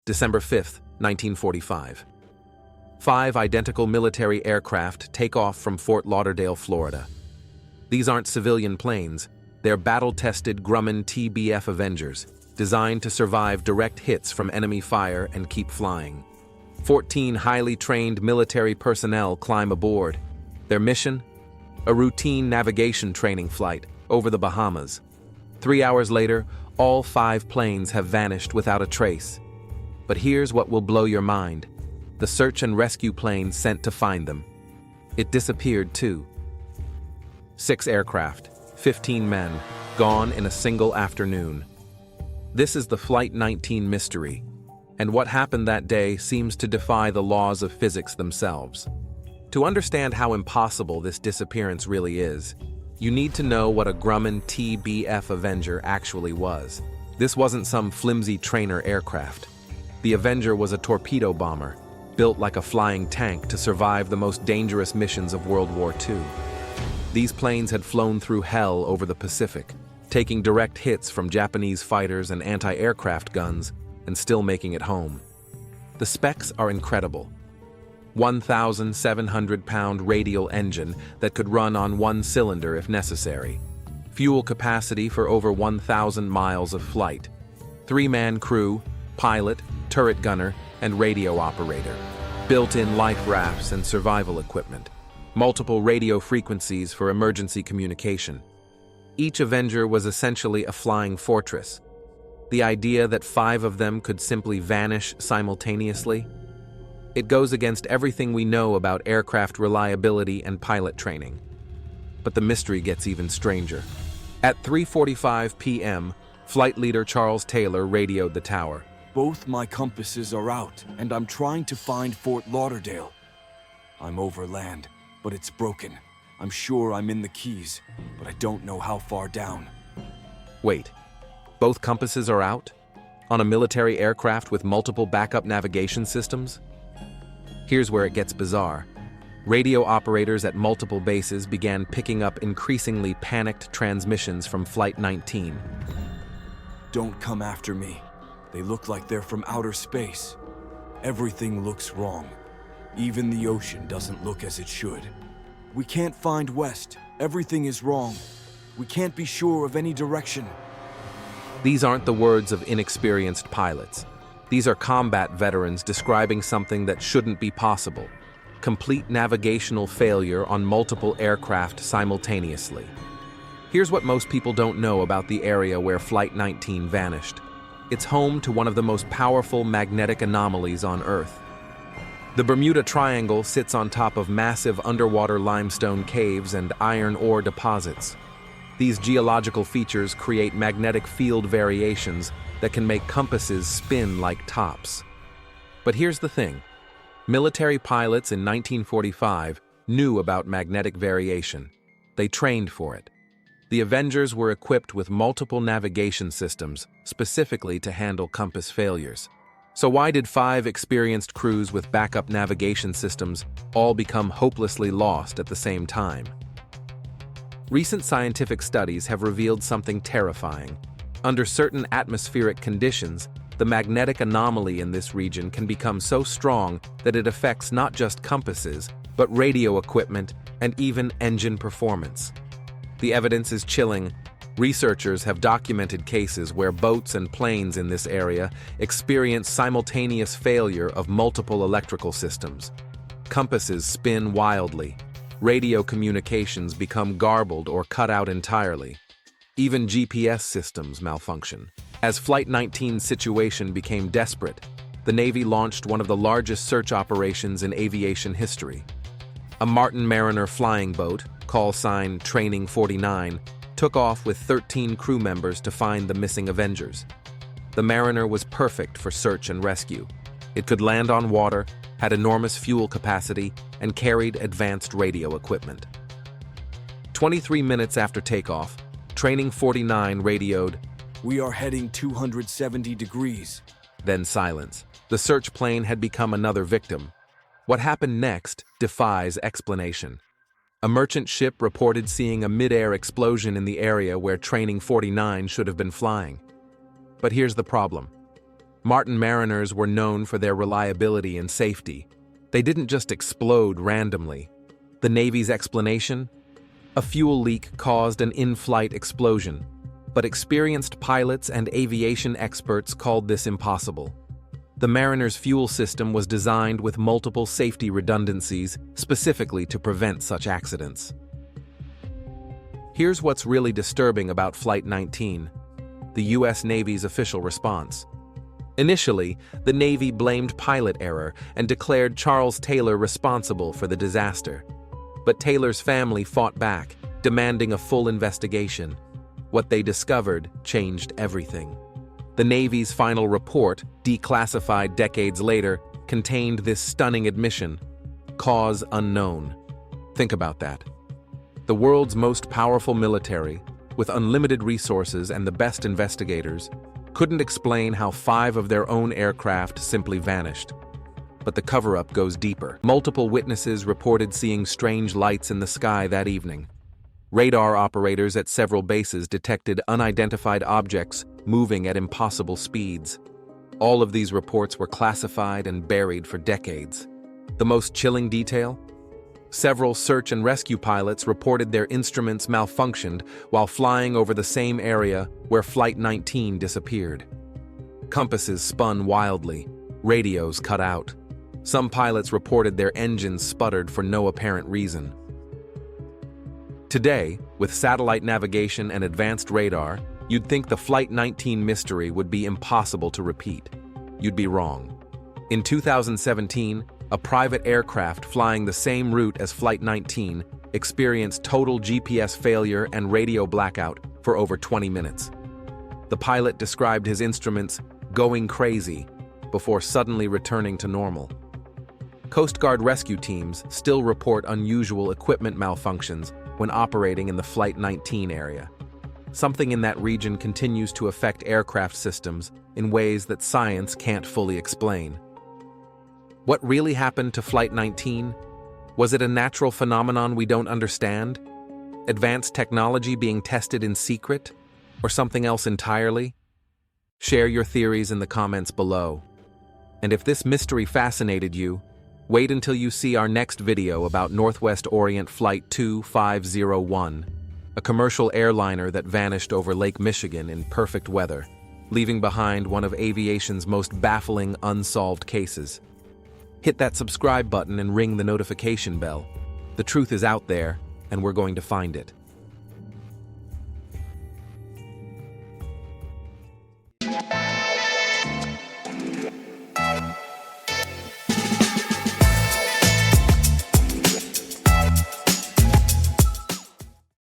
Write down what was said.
December 5, 1945. 5 identical military aircraft take off from Fort Lauderdale, Florida. These aren't civilian planes, they're battle-tested Grumman TBM Avengers, designed to survive direct hits from enemy fire and keep flying. 14 highly trained military personnel climb aboard. Their mission? A routine navigation training flight over the Bahamas. 3 hours later, all 5 planes have vanished without a trace. But here's what will blow your mind. The search and rescue plane sent to find them. It disappeared too. 6 aircraft, 15 men, gone in a single afternoon. This is the Flight 19 mystery, and what happened that day seems to defy the laws of physics themselves. To understand how impossible this disappearance really is, you need to know what a Grumman TBM Avenger actually was. This wasn't some flimsy trainer aircraft. The Avenger was a torpedo bomber, built like a flying tank to survive the most dangerous missions of World War II. These planes had flown through hell over the Pacific, taking direct hits from Japanese fighters and anti-aircraft guns, and still making it home. The specs are incredible. 1,700-pound radial engine that could run on one cylinder if necessary. Fuel capacity for over 1,000 miles of flight. 3-man crew, pilot, turret gunner, and radio operator. Built-in life rafts and survival equipment. Multiple radio frequencies for emergency communication. Each Avenger was essentially a flying fortress. The idea that 5 of them could simply vanish simultaneously? It goes against everything we know about aircraft reliability and pilot training. But the mystery gets even stranger. At 3:45 p.m., flight leader Charles Taylor radioed the tower. Both my compasses are out, and I'm trying to find Fort Lauderdale. I'm over land, but it's broken. I'm sure I'm in the Keys, but I don't know how far down. Wait, both compasses are out? On a military aircraft with multiple backup navigation systems? Here's where it gets bizarre. Radio operators at multiple bases began picking up increasingly panicked transmissions from Flight 19. Don't come after me. They look like they're from outer space. Everything looks wrong. Even the ocean doesn't look as it should. We can't find west. Everything is wrong. We can't be sure of any direction. These aren't the words of inexperienced pilots. These are combat veterans describing something that shouldn't be possible. Complete navigational failure on multiple aircraft simultaneously. Here's what most people don't know about the area where Flight 19 vanished. It's home to one of the most powerful magnetic anomalies on Earth. The Bermuda Triangle sits on top of massive underwater limestone caves and iron ore deposits. These geological features create magnetic field variations that can make compasses spin like tops. But here's the thing. Military pilots in 1945 knew about magnetic variation. They trained for it. The Avengers were equipped with multiple navigation systems, specifically to handle compass failures. So why did 5 experienced crews with backup navigation systems all become hopelessly lost at the same time? Recent scientific studies have revealed something terrifying. Under certain atmospheric conditions, the magnetic anomaly in this region can become so strong that it affects not just compasses, but radio equipment and even engine performance. The evidence is chilling. Researchers have documented cases where boats and planes in this area experience simultaneous failure of multiple electrical systems. Compasses spin wildly. Radio communications become garbled or cut out entirely. Even GPS systems malfunction. As Flight 19's situation became desperate, the Navy launched one of the largest search operations in aviation history. A Mariner flying boat, call sign Training 49, took off with 13 crew members to find the missing Avengers. The Mariner was perfect for search and rescue. It could land on water, had enormous fuel capacity, and carried advanced radio equipment. 23 minutes after takeoff, Training 49 radioed, "We are heading 270 degrees. Then silence. The search plane had become another victim. What happened next defies explanation. A merchant ship reported seeing a mid-air explosion in the area where Training 49 should have been flying. But here's the problem. Mariners were known for their reliability and safety. They didn't just explode randomly. The Navy's explanation? A fuel leak caused an in-flight explosion, but experienced pilots and aviation experts called this impossible. The Mariner's fuel system was designed with multiple safety redundancies specifically to prevent such accidents. Here's what's really disturbing about Flight 19, the U.S. Navy's official response. Initially, the Navy blamed pilot error and declared Charles Taylor responsible for the disaster. But Taylor's family fought back, demanding a full investigation. What they discovered changed everything. The Navy's final report, declassified decades later, contained this stunning admission: cause unknown. Think about that. The world's most powerful military, with unlimited resources and the best investigators, couldn't explain how 5 of their own aircraft simply vanished. But the cover-up goes deeper. Multiple witnesses reported seeing strange lights in the sky that evening. Radar operators at several bases detected unidentified objects moving at impossible speeds. All of these reports were classified and buried for decades. The most chilling detail? Several search and rescue pilots reported their instruments malfunctioned while flying over the same area where Flight 19 disappeared. Compasses spun wildly, radios cut out. Some pilots reported their engines sputtered for no apparent reason. Today, with satellite navigation and advanced radar, you'd think the Flight 19 mystery would be impossible to repeat. You'd be wrong. In 2017, a private aircraft flying the same route as Flight 19 experienced total GPS failure and radio blackout for over 20 minutes. The pilot described his instruments going crazy before suddenly returning to normal. Coast Guard rescue teams still report unusual equipment malfunctions when operating in the Flight 19 area. Something in that region continues to affect aircraft systems in ways that science can't fully explain. What really happened to Flight 19? Was it a natural phenomenon we don't understand? Advanced technology being tested in secret? Or something else entirely? Share your theories in the comments below. And if this mystery fascinated you, wait until you see our next video about Northwest Orient Flight 2501, a commercial airliner that vanished over Lake Michigan in perfect weather, leaving behind one of aviation's most baffling unsolved cases. Hit that subscribe button and ring the notification bell. The truth is out there, and we're going to find it.